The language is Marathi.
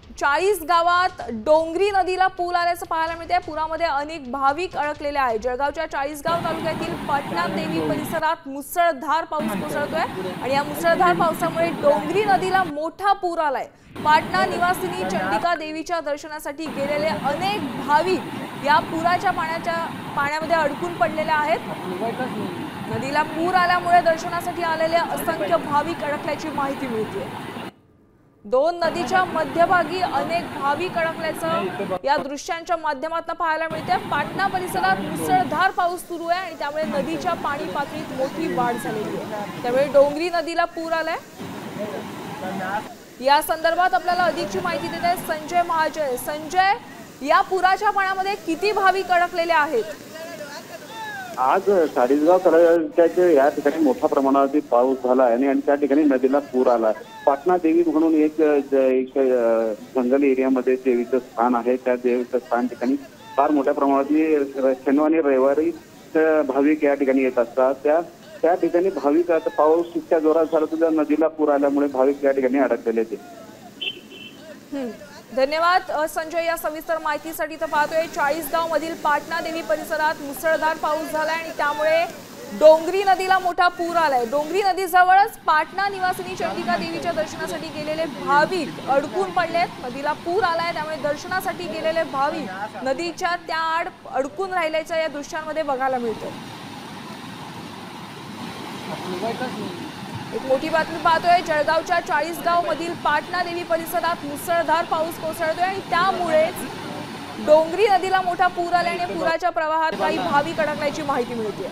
40 गावात डोंगरी नदीला पूर आल्याचं पाहायला मिळते। पुरामध्ये अनेक भाविक अडकलेले आहेत। जळगावच्या 40गाव तालुक्यातील पाटणा देवी परिसरात मुसळधार पाऊस कोसळतोय आणि या मुसळधार पावसामुळे डोंगरी नदीला मोठा पूर आलाय। पाटणा निवासिनी चंडिका देवीच्या दर्शनासाठी गेलेले अनेक भाविक या पुराच्या पाण्यामध्ये अडकून पडलेले आहेत। नदीला पूर आल्यामुळे दर्शनासाठी आलेले असंख्य भाविक अडकल्याची माहिती मिळते। दोन नदीच्या मध्यभागी अनेक भाविक अडकल्याचं या दृश्यांच्या माध्यमातून पाहायला मिळते। पाटणा परिसरात मुसळधार पाऊस सुरू आहे आणि त्यामुळे नदीच्या पाणी पातळीत मोठी वाढ झालेली आहे। त्यामुळे डोंगरी नदीला पूर आलाय। या संदर्भात आपल्याला अधिकची माहिती देत आहे संजय महाजन। संजय, या पुराच्या पाण्यामध्ये किती भाविक अडकलेले आहेत? आज 40गाव तालुक्याच्या या ठिकाणी मोठ्या प्रमाणावरती पाऊस झाला आहे आणि त्या ठिकाणी नदीला पूर आला। पाटणा देवी म्हणून एक जंगल एरियामध्ये देवीचं स्थान आहे। त्या देवीचं स्थान ठिकाणी फार मोठ्या प्रमाणावरती शनिवारी रविवारी भाविक या ठिकाणी येत असतात। त्या ठिकाणी भाविक आता पाऊस इतक्या जोरात झाला तर नदीला पूर आल्यामुळे भाविक या ठिकाणी अडकलेले आहेत। धन्यवाद संजय या सविस्तर माहितीसाठी। तर पाहतोय 40गाव मधील पाटणा देवी परिसरात मुसळधार पाऊस झालाय आणि त्यामुळे डोंगरी नदीला मोठा पूर आलाय। डोंगरी नदीजवळच पाटणा निवासिनी चंडिका देवीच्या दर्शनासाठी गेलेले भाविक अडकून पडलेत। नदीला पूर आलाय त्यामुळे दर्शनासाठी गेलेले भाविक नदीच्या त्या आड अडकून राहिल्याचं या दृश्यांमध्ये बघायला मिळतं। एक मोठी बातमी पाहतोय जळगावच्या 40गाव मधील पाटणा देवी परिसरात मुसळधार पाऊस कोसळतोय आणि त्यामुळेच डोंगरी नदीला मोठा पूर आल्याने पुराच्या प्रवाहात काही भाविक अडकल्याची माहिती मिळते।